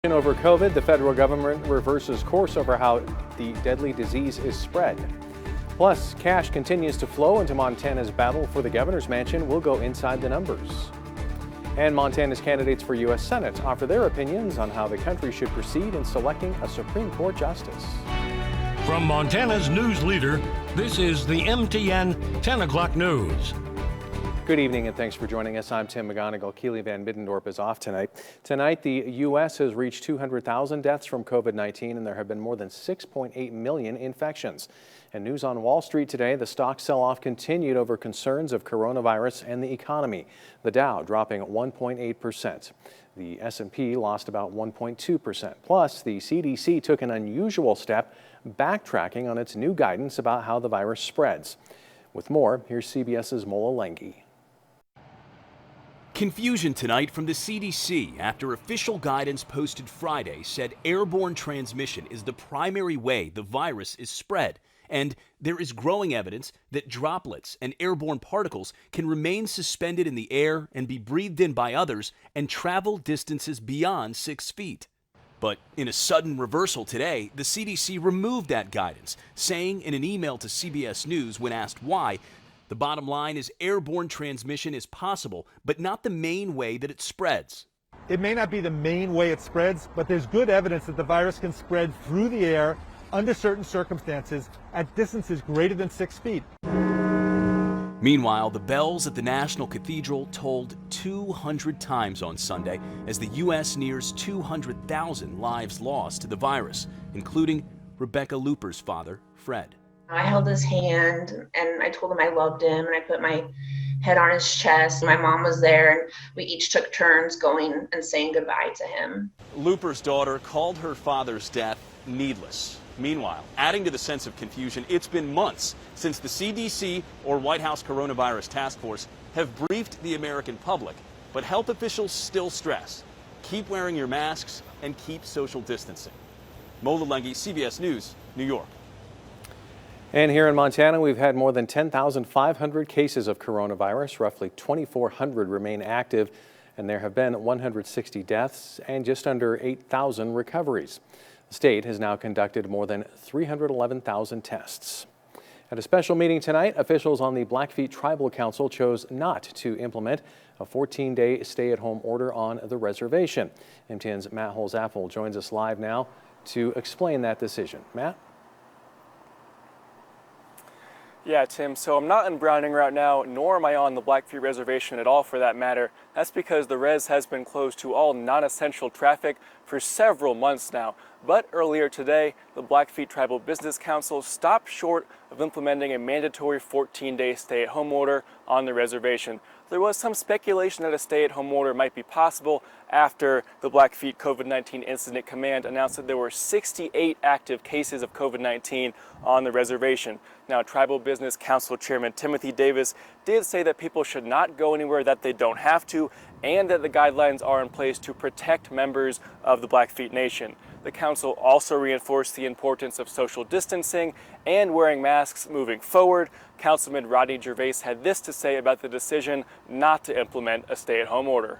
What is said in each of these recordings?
Over COVID, the federal government reverses course over how the deadly disease is spread. Plus, cash continues to flow into Montana's battle for the governor's mansion. We'll go inside the numbers. And Montana's candidates for U.S. Senate offer their opinions on how the country should proceed in selecting a Supreme Court justice. From Montana's news leader, this is the MTN 10 o'clock news. Good evening and thanks for joining us. I'm Tim McGonigal. Keely Van Middendorp is off tonight. Tonight, the U.S. has reached 200,000 deaths from COVID-19 and there have been more than 6.8 million infections. And news on Wall Street today, the stock sell-off continued over concerns of coronavirus and the economy. The Dow dropping 1.8%. The S&P lost about 1.2%. Plus, the CDC took an unusual step, backtracking on its new guidance about how the virus spreads. With more, here's CBS's Mola Lengi. Confusion tonight from the CDC after official guidance posted Friday said airborne transmission is the primary way the virus is spread. And there is growing evidence that droplets and airborne particles can remain suspended in the air and be breathed in by others and travel distances beyond 6 feet. But in a sudden reversal today, the CDC removed that guidance, saying in an email to CBS News when asked why, the bottom line is airborne transmission is possible, but not the main way that it spreads. It may not be the main way it spreads, but there's good evidence that the virus can spread through the air under certain circumstances at distances greater than 6 feet. Meanwhile, the bells at the National Cathedral tolled 200 times on Sunday as the U.S. nears 200,000 lives lost to the virus, including Rebecca Luper's father, Fred. I held his hand and I told him I loved him and I put my head on his chest. My mom was there and we each took turns going and saying goodbye to him. Luper's daughter called her father's death needless. Meanwhile, adding to the sense of confusion, it's been months since the CDC or White House Coronavirus Task Force have briefed the American public. But health officials still stress, keep wearing your masks and keep social distancing. Mola Lengi, CBS News, New York. And here in Montana, we've had more than 10,500 cases of coronavirus. Roughly 2,400 remain active, and there have been 160 deaths and just under 8,000 recoveries. The state has now conducted more than 311,000 tests. At a special meeting tonight, officials on the Blackfeet Tribal Council chose not to implement a 14-day stay-at-home order on the reservation. MTN's Matt Holzapfel joins us live now to explain that decision. Matt? Yeah, Tim, so I'm not in Browning right now, nor am I on the Blackfeet Reservation at all for that matter. That's because the res has been closed to all non-essential traffic for several months now. But earlier today, the Blackfeet Tribal Business Council stopped short of implementing a mandatory 14-day stay-at-home order on the reservation. There was some speculation that a stay-at-home order might be possible after the Blackfeet COVID-19 Incident Command announced that there were 68 active cases of COVID-19 on the reservation. Now, Tribal Business Council Chairman Timothy Davis did say that people should not go anywhere that they don't have to, and that the guidelines are in place to protect members of the Blackfeet Nation. The council also reinforced the importance of social distancing and wearing masks moving forward. Councilman Rodney Gervais had this to say about the decision not to implement a stay-at-home order.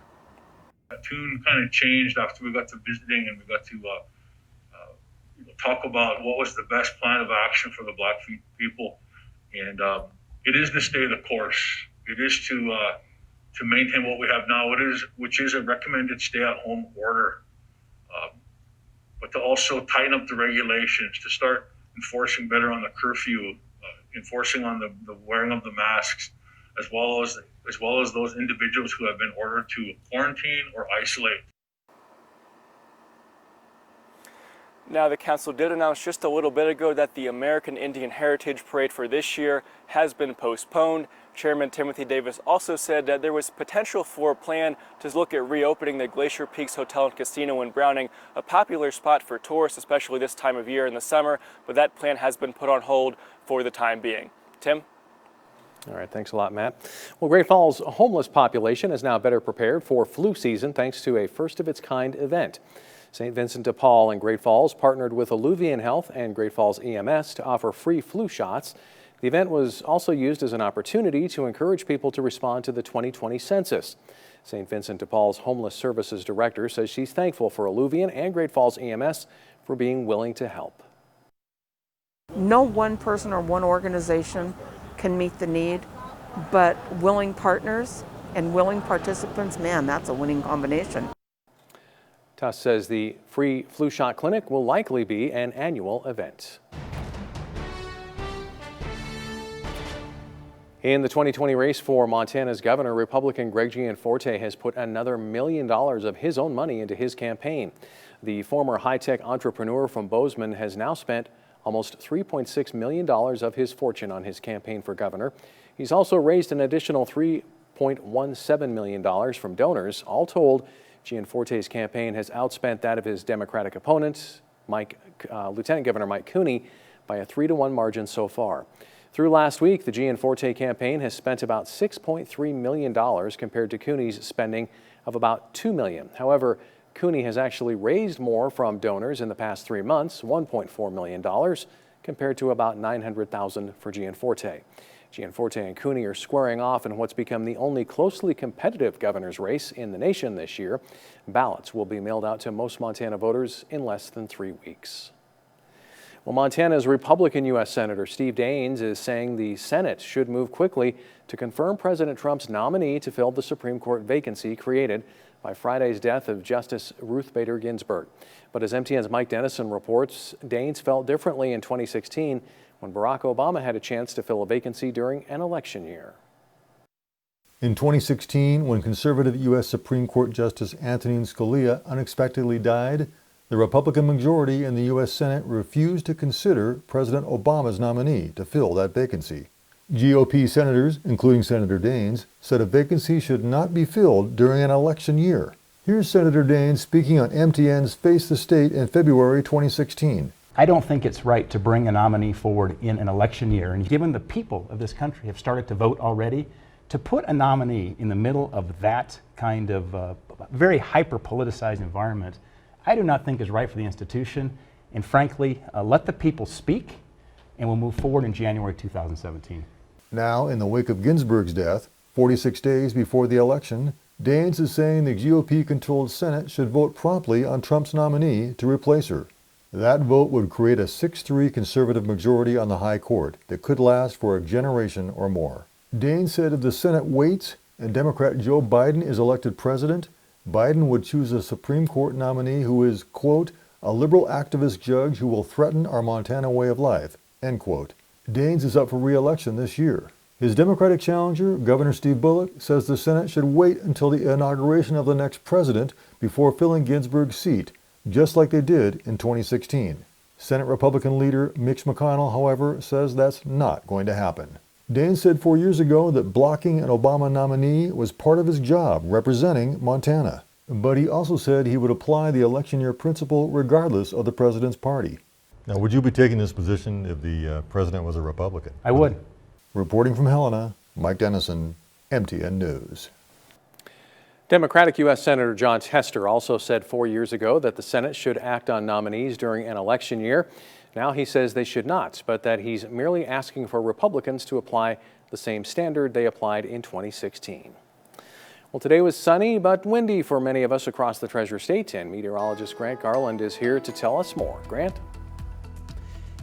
The tune kind of changed after we got to visiting and we got to talk about what was the best plan of action for the Blackfeet people. And it is to stay the course. It is to maintain what we have now, which is a recommended stay-at-home order. But to also tighten up the regulations, to start enforcing better on the curfew, enforcing on the wearing of the masks, as well as those individuals who have been ordered to quarantine or isolate. Now, the council did announce just a little bit ago that the American Indian Heritage Parade for this year has been postponed. Chairman Timothy Davis also said that there was potential for a plan to look at reopening the Glacier Peaks Hotel and Casino in Browning, a popular spot for tourists, especially this time of year in the summer, but that plan has been put on hold for the time being. Tim? All right, thanks a lot, Matt. Well, Great Falls' homeless population is now better prepared for flu season thanks to a first-of-its-kind event. St. Vincent de Paul and Great Falls partnered with Alluvian Health and Great Falls EMS to offer free flu shots. The event was also used as an opportunity to encourage people to respond to the 2020 census. St. Vincent de Paul's Homeless Services Director says she's thankful for Alluvion and Great Falls EMS for being willing to help. No one person or one organization can meet the need, but willing partners and willing participants, man, that's a winning combination. Tuss says the free flu shot clinic will likely be an annual event. In the 2020 race for Montana's governor, Republican Greg Gianforte has put another $1 million of his own money into his campaign. The former high-tech entrepreneur from Bozeman has now spent almost $3.6 million of his fortune on his campaign for governor. He's also raised an additional $3.17 million from donors. All told, Gianforte's campaign has outspent that of his Democratic opponent, Lieutenant Governor Mike Cooney, by a 3-to-1 margin so far. Through last week, the Gianforte campaign has spent about $6.3 million compared to Cooney's spending of about $2 million. However, Cooney has actually raised more from donors in the past 3 months, $1.4 million, compared to about $900,000 for Gianforte. Gianforte and Cooney are squaring off in what's become the only closely competitive governor's race in the nation this year. Ballots will be mailed out to most Montana voters in less than 3 weeks. Well, Montana's Republican U.S. Senator Steve Daines is saying the Senate should move quickly to confirm President Trump's nominee to fill the Supreme Court vacancy created by Friday's death of Justice Ruth Bader Ginsburg. But as MTN's Mike Dennison reports, Daines felt differently in 2016 when Barack Obama had a chance to fill a vacancy during an election year. In 2016, when conservative U.S. Supreme Court Justice Antonin Scalia unexpectedly died, the Republican majority in the U.S. Senate refused to consider President Obama's nominee to fill that vacancy. GOP senators, including Senator Daines, said a vacancy should not be filled during an election year. Here's Senator Daines speaking on MTN's Face the State in February 2016. I don't think it's right to bring a nominee forward in an election year, and given the people of this country have started to vote already, to put a nominee in the middle of that kind of very hyper-politicized environment, I do not think is right for the institution. And frankly, let the people speak, and we'll move forward in January 2017. Now, in the wake of Ginsburg's death, 46 days before the election, Daines is saying the GOP-controlled Senate should vote promptly on Trump's nominee to replace her. That vote would create a 6-3 conservative majority on the high court that could last for a generation or more. Daines said if the Senate waits and Democrat Joe Biden is elected president, Biden would choose a Supreme Court nominee who is, quote, a liberal activist judge who will threaten our Montana way of life, end quote. Daines is up for re-election this year. His Democratic challenger, Governor Steve Bullock, says the Senate should wait until the inauguration of the next president before filling Ginsburg's seat, just like they did in 2016. Senate Republican leader Mitch McConnell, however, says that's not going to happen. Daines said 4 years ago that blocking an Obama nominee was part of his job representing Montana. But he also said he would apply the election year principle regardless of the president's party. Now, would you be taking this position if the president was a Republican? I would. Reporting from Helena, Mike Dennison, MTN News. Democratic U.S. Senator John Tester also said 4 years ago that the Senate should act on nominees during an election year. Now he says they should not, but that he's merely asking for Republicans to apply the same standard they applied in 2016. Well, today was sunny but windy for many of us across the Treasure State, and meteorologist Grant Garland is here to tell us more. Grant?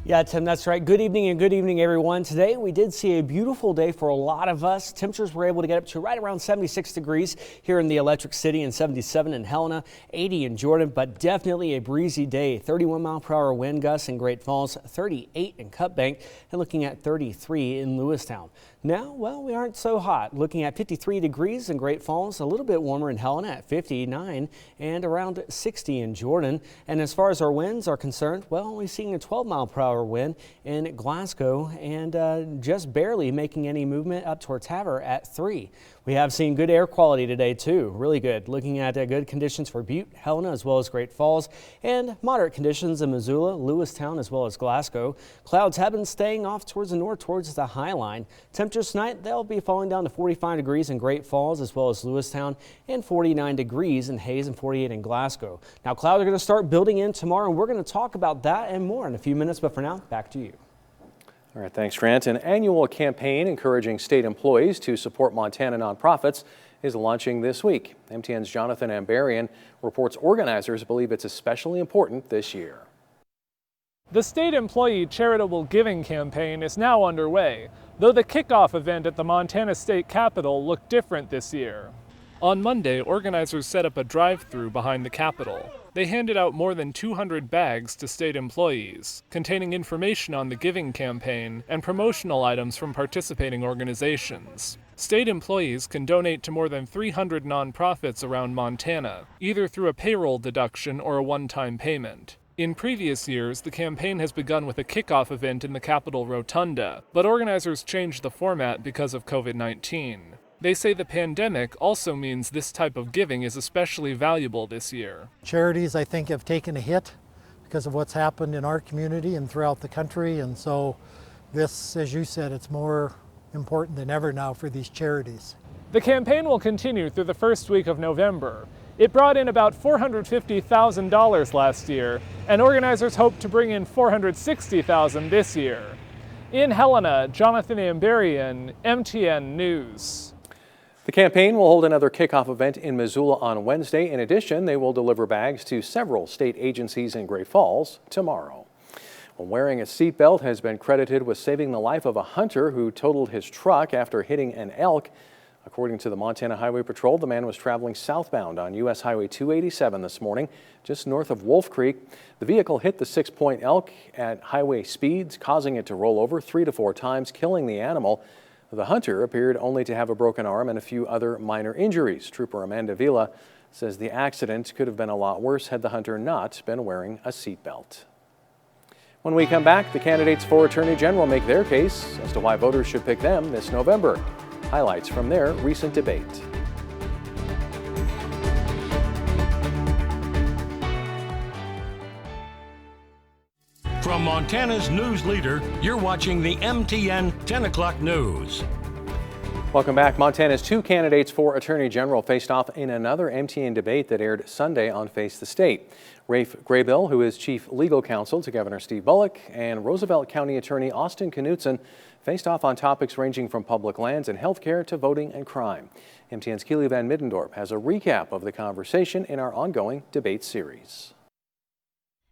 Yeah, Tim, that's right. Good evening and good evening, everyone. Today we did see a beautiful day for a lot of us. Temperatures were able to get up to right around 76 degrees here in the Electric City and 77 in Helena, 80 in Jordan, but definitely a breezy day. 31-mile-per-hour wind gusts in Great Falls, 38 in Cut Bank, and looking at 33 in Lewistown. Now, well, we aren't so hot. Looking at 53 degrees in Great Falls, a little bit warmer in Helena at 59 and around 60 in Jordan. And as far as our winds are concerned, well, we're seeing a 12-mile-per-hour wind in Glasgow and just barely making any movement up towards Havre at 3. We have seen good air quality today, too. Really good. Looking at good conditions for Butte, Helena, as well as Great Falls, and moderate conditions in Missoula, Lewistown, as well as Glasgow. Clouds have been staying off towards the north, towards the high line. Temperatures tonight, they'll be falling down to 45 degrees in Great Falls, as well as Lewistown, and 49 degrees in Hayes and 48 in Glasgow. Now, clouds are going to start building in tomorrow, and we're going to talk about that and more in a few minutes. But for now, back to you. All right, thanks, Grant. An annual campaign encouraging state employees to support Montana nonprofits is launching this week. MTN's Jonathan Ambarian reports organizers believe it's especially important this year. The state employee charitable giving campaign is now underway, though the kickoff event at the Montana State Capitol looked different this year. On Monday, organizers set up a drive-through behind the Capitol. They handed out more than 200 bags to state employees, containing information on the giving campaign and promotional items from participating organizations. State employees can donate to more than 300 nonprofits around Montana, either through a payroll deduction or a one-time payment. In previous years, the campaign has begun with a kickoff event in the Capitol Rotunda, but organizers changed the format because of COVID-19. They say the pandemic also means this type of giving is especially valuable this year. Charities, I think, have taken a hit because of what's happened in our community and throughout the country, and so this, as you said, it's more important than ever now for these charities. The campaign will continue through the first week of November. It brought in about $450,000 last year, and organizers hope to bring in $460,000 this year. In Helena, Jonathan Ambarian, MTN News. The campaign will hold another kickoff event in Missoula on Wednesday. In addition, they will deliver bags to several state agencies in Great Falls tomorrow. Well, wearing a seatbelt has been credited with saving the life of a hunter who totaled his truck after hitting an elk. According to the Montana Highway Patrol, the man was traveling southbound on U.S. Highway 287 this morning, just north of Wolf Creek. The vehicle hit the 6-point elk at highway speeds, causing it to roll over 3 to 4 times, killing the animal. The hunter appeared only to have a broken arm and a few other minor injuries. Trooper Amanda Vila says the accident could have been a lot worse had the hunter not been wearing a seatbelt. When we come back, the candidates for Attorney General make their case as to why voters should pick them this November. Highlights from their recent debate. From Montana's news leader, you're watching the MTN 10 o'clock news. Welcome back. Montana's 2 candidates for Attorney General faced off in another MTN debate that aired Sunday on Face the State. Rafe Graybill, who is Chief Legal Counsel to Governor Steve Bullock, and Roosevelt County Attorney Austin Knutson faced off on topics ranging from public lands and health care to voting and crime. MTN's Keely Van Middendorp has a recap of the conversation in our ongoing debate series.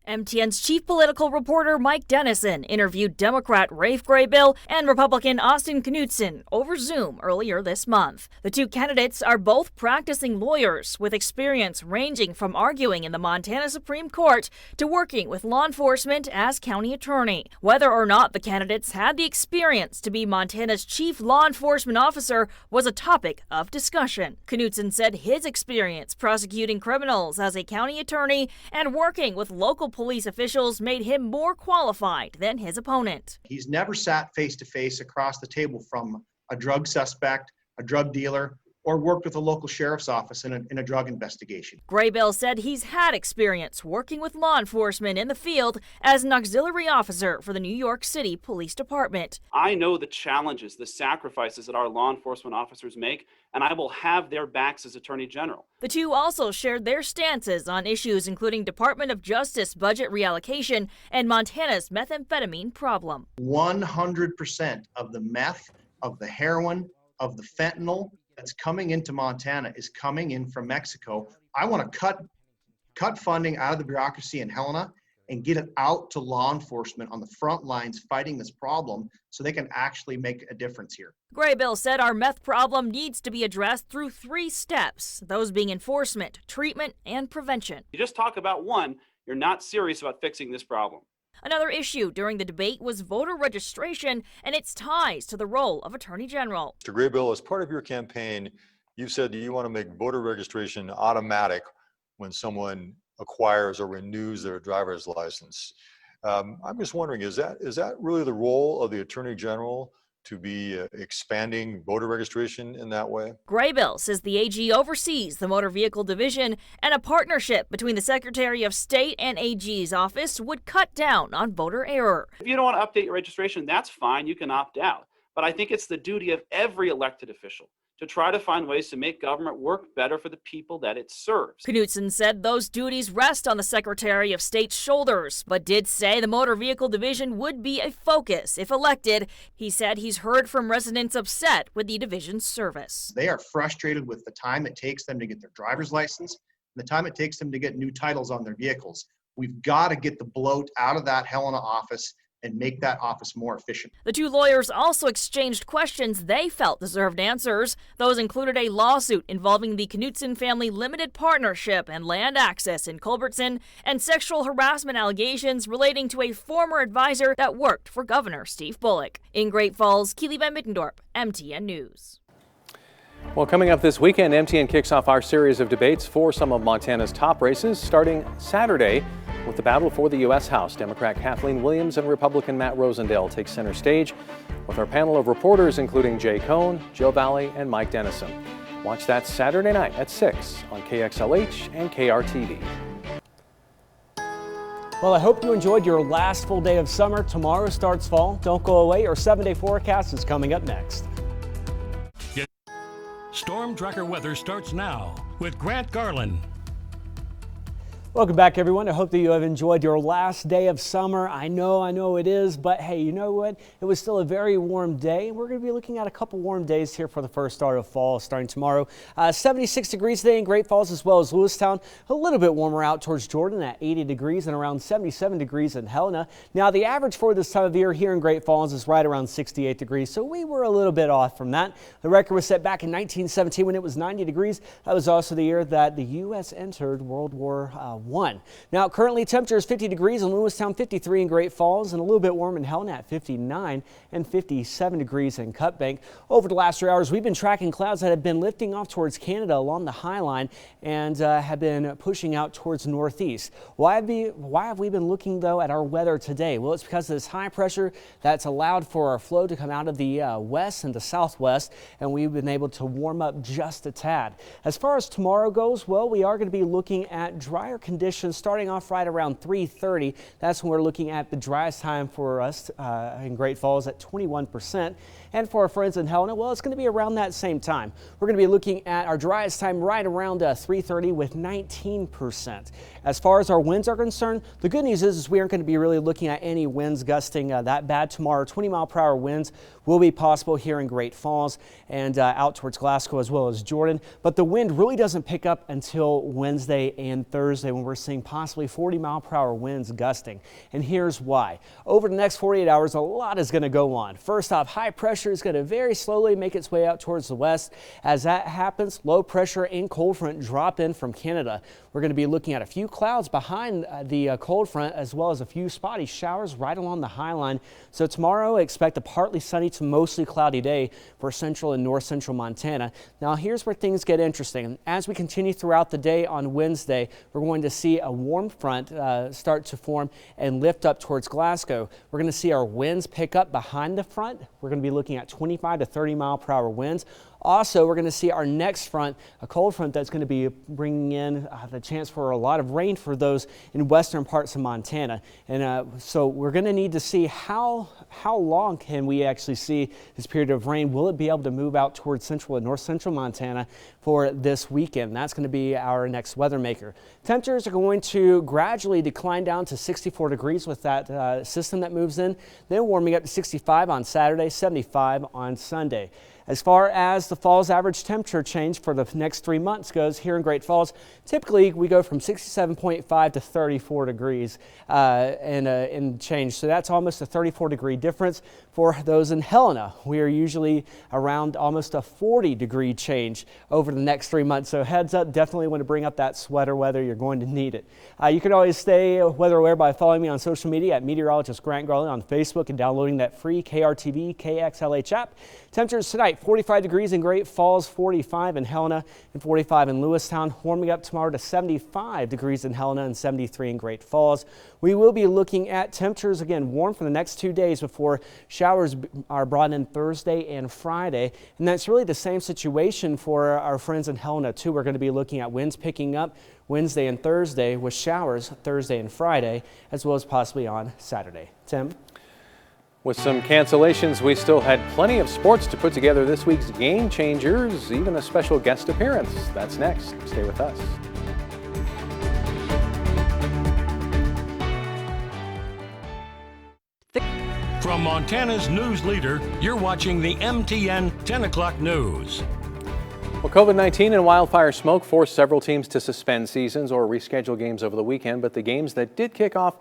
MTN's chief political reporter Mike Dennison interviewed Democrat Rafe Graybill and Republican Austin Knutson over Zoom earlier this month. The 2 candidates are both practicing lawyers with experience ranging from arguing in the Montana Supreme Court to working with law enforcement as county attorney. Whether or not the candidates had the experience to be Montana's chief law enforcement officer was a topic of discussion. Knutson said his experience prosecuting criminals as a county attorney and working with local police officials made him more qualified than his opponent. He's never sat face to face across the table from a drug suspect, a drug dealer, or worked with a local sheriff's office in a drug investigation. Graybill said he's had experience working with law enforcement in the field as an auxiliary officer for the New York City Police Department. I know the challenges, the sacrifices that our law enforcement officers make, and I will have their backs as Attorney General. The 2 also shared their stances on issues including Department of Justice budget reallocation and Montana's methamphetamine problem. 100% of the meth, of the heroin, of the fentanyl that's coming into Montana is coming in from Mexico. I want to cut funding out of the bureaucracy in Helena and get it out to law enforcement on the front lines fighting this problem so they can actually make a difference here. Graybill said our meth problem needs to be addressed through 3 steps, those being enforcement, treatment, and prevention. You just talk about one, you're not serious about fixing this problem. Another issue during the debate was voter registration and its ties to the role of Attorney General. Mr. Graybill, as part of your campaign, you said that you want to make voter registration automatic when someone acquires or renews their driver's license. I'm just wondering, is that really the role of the Attorney General to be expanding voter registration in that way? Graybill says the AG oversees the Motor Vehicle Division, and a partnership between the Secretary of State and AG's office would cut down on voter error. If you don't want to update your registration, that's fine, you can opt out. But I think it's the duty of every elected official to try to find ways to make government work better for the people that it serves. Knutson said those duties rest on the Secretary of State's shoulders, but did say the Motor Vehicle Division would be a focus if elected. He said he's heard from residents upset with the division's service. They are frustrated with the time it takes them to get their driver's license, and the time it takes them to get new titles on their vehicles. We've got to get the bloat out of that Helena office and make that office more efficient. The two lawyers also exchanged questions they felt deserved answers. Those included a lawsuit involving the Knutson family limited partnership and land access in Culbertson, and sexual harassment allegations relating to a former advisor that worked for Governor Steve Bullock. In Great Falls, Keely Van Mittendorp, MTN News. Well, coming up this weekend, MTN kicks off our series of debates for some of Montana's top races, starting Saturday with the battle for the U.S. House. Democrat Kathleen Williams and Republican Matt Rosendale take center stage with our panel of reporters, including Jay Cohn, Joe Valley, and Mike Dennison. Watch that Saturday night at 6 on KXLH and KRTV. Well, I hope you enjoyed your last full day of summer. Tomorrow starts fall. Don't go away. Our 7-day forecast is coming up next. Storm Tracker weather starts now with Grant Garland. Welcome back, everyone. I hope that you have enjoyed your last day of summer. I know it is, but hey, you know what? It was still a very warm day. We're going to be looking at a couple warm days here for the first start of fall starting tomorrow. 76 degrees today in Great Falls as well as Lewistown. A little bit warmer out towards Jordan at 80 degrees and around 77 degrees in Helena. Now, the average for this time of year here in Great Falls is right around 68 degrees, so we were a little bit off from that. The record was set back in 1917 when it was 90 degrees. That was also the year that the U.S. entered World War I. Now, currently temperatures 50 degrees in Lewistown, 53 in Great Falls, and a little bit warm in Helena at 59 and 57 degrees in Cut Bank. Over the last 3 hours, we've been tracking clouds that have been lifting off towards Canada along the High Line and have been pushing out towards northeast. Why have we been looking, though, at our weather today? Well, it's because of this high pressure that's allowed for our flow to come out of the west and the southwest, and we've been able to warm up just a tad. As far as tomorrow goes, well, we are going to be looking at drier conditions starting off right around 3:30. That's when we're looking at the driest time for us in Great Falls at 21%. And for our friends in Helena, well, it's going to be around that same time. We're going to be looking at our driest time right around 3:30 with 19%. As far as our winds are concerned, the good news is we aren't going to be really looking at any winds gusting that bad tomorrow. 20-mile-per-hour winds will be possible here in Great Falls and out towards Glasgow as well as Jordan. But the wind really doesn't pick up until Wednesday and Thursday when we're seeing possibly 40-mile-per-hour winds gusting. And here's why. Over the next 48 hours, a lot is going to go on. First off, high pressure is going to very slowly make its way out towards the west. As that happens, low pressure and cold front drop in from Canada. We're going to be looking at a few clouds behind the cold front as well as a few spotty showers right along the High Line. So tomorrow, expect a partly sunny to mostly cloudy day for central and north central Montana. Now here's where things get interesting. As we continue throughout the day on Wednesday, we're going to see a warm front start to form and lift up towards Glasgow. We're going to see our winds pick up behind the front. We're going to be looking at 25 to 30-mile-per-hour winds. Also, we're going to see our next front, a cold front that's going to be bringing in the chance for a lot of rain for those in western parts of Montana. And so we're going to need to see how long can we actually see this period of rain. Will it be able to move out towards central and north central Montana for this weekend? That's going to be our next weather maker. Temperatures are going to gradually decline down to 64 degrees with that system that moves in, then warming up to 65 on Saturday, 75 on Sunday. As far as the fall's average temperature change for the next 3 months goes here in Great Falls, typically we go from 67.5 to 34 degrees in change. So that's almost a 34-degree difference. For those in Helena, we are usually around almost a 40-degree change over the next 3 months. So heads up, definitely want to bring up that sweater weather. You're going to need it. You can always stay weather aware by following me on social media at meteorologist Grant Garland on Facebook and downloading that free KRTV KXLH app. Temperatures tonight, 45 degrees in Great Falls, 45 in Helena, and 45 in Lewistown. Warming up tomorrow to 75 degrees in Helena and 73 in Great Falls. We will be looking at temperatures, again, warm for the next 2 days before showers are brought in Thursday and Friday. And that's really the same situation for our friends in Helena, too. We're going to be looking at winds picking up Wednesday and Thursday with showers Thursday and Friday, as well as possibly on Saturday. Tim? With some cancellations, we still had plenty of sports to put together this week's Game Changers, even a special guest appearance. That's next. Stay with us. From Montana's news leader, you're watching the MTN 10 o'clock news. Well, COVID-19 and wildfire smoke forced several teams to suspend seasons or reschedule games over the weekend, but the games that did kick off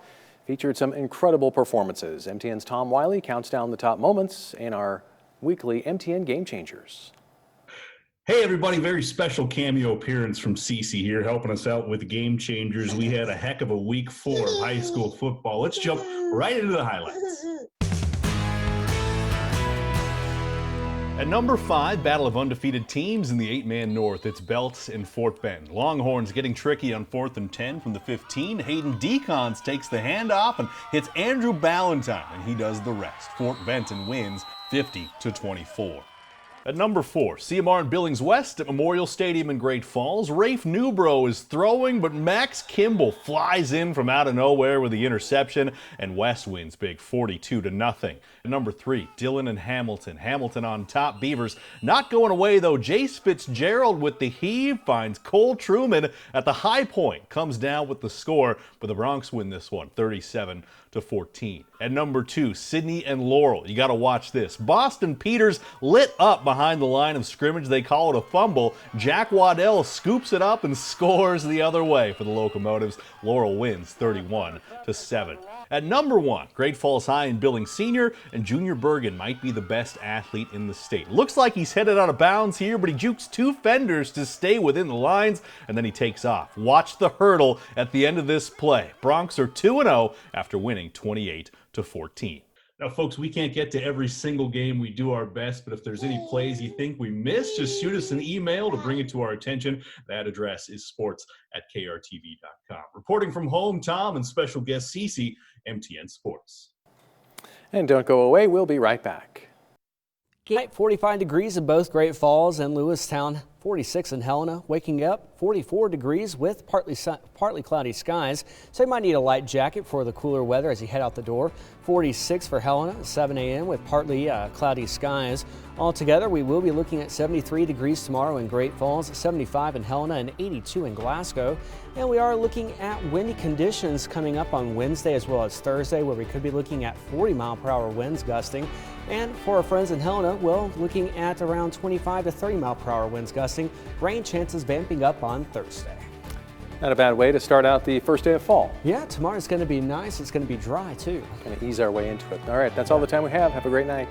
featured some incredible performances. MTN's Tom Wiley counts down the top moments in our weekly MTN Game Changers. Hey everybody, very special cameo appearance from Cece here, helping us out with Game Changers. We had a heck of a week 4 of high school football. Let's jump right into the highlights. At number 5, battle of undefeated teams in the 8-man North. It's Belt and Fort Bend. Longhorns getting tricky on 4th and 10 from the 15. Hayden Decons takes the handoff and hits Andrew Ballantyne, and he does the rest. Fort Benton wins 50-24. At number 4, CMR and Billings West at Memorial Stadium in Great Falls. Rafe Newbro is throwing, but Max Kimball flies in from out of nowhere with the interception, and West wins big 42-0. At number 3, Dillon and Hamilton. Hamilton on top, Beavers not going away though. Jace Fitzgerald with the heave finds Cole Truman at the high point. Comes down with the score, but the Bronx win this one 37-14. At number 2, Sydney and Laurel. You got to watch this. Boston Peters lit up behind the line of scrimmage. They call it a fumble. Jack Waddell scoops it up and scores the other way for the Locomotives. Laurel wins 31-7. At number 1, Great Falls High and Billings Senior, and Junior Bergen might be the best athlete in the state. Looks like he's headed out of bounds here, but he jukes 2 fenders to stay within the lines, and then he takes off. Watch the hurdle at the end of this play. Broncs are 2-0 after winning 28-14. Now, folks, we can't get to every single game. We do our best, but if there's any plays you think we missed, just shoot us an email to bring it to our attention. That address is sports@krtv.com. Reporting from home, Tom, and special guest Cece, MTN Sports. And don't go away. We'll be right back. 45 degrees in both Great Falls and Lewistown, 46 in Helena. Waking up 44 degrees with partly cloudy skies, so you might need a light jacket for the cooler weather as you head out the door. 46 for Helena, 7 a.m. with partly cloudy skies. Altogether, we will be looking at 73 degrees tomorrow in Great Falls, 75 in Helena, and 82 in Glasgow. And we are looking at windy conditions coming up on Wednesday as well as Thursday, where we could be looking at 40-mile-per-hour winds gusting. And for our friends in Helena, well, looking at around 25 to 30-mile-per-hour winds gusting. Rain chances vamping up on Thursday. Not a bad way to start out the first day of fall. Yeah, tomorrow's going to be nice. It's going to be dry, too. Going to ease our way into it. All right, that's all the time we have. Have a great night.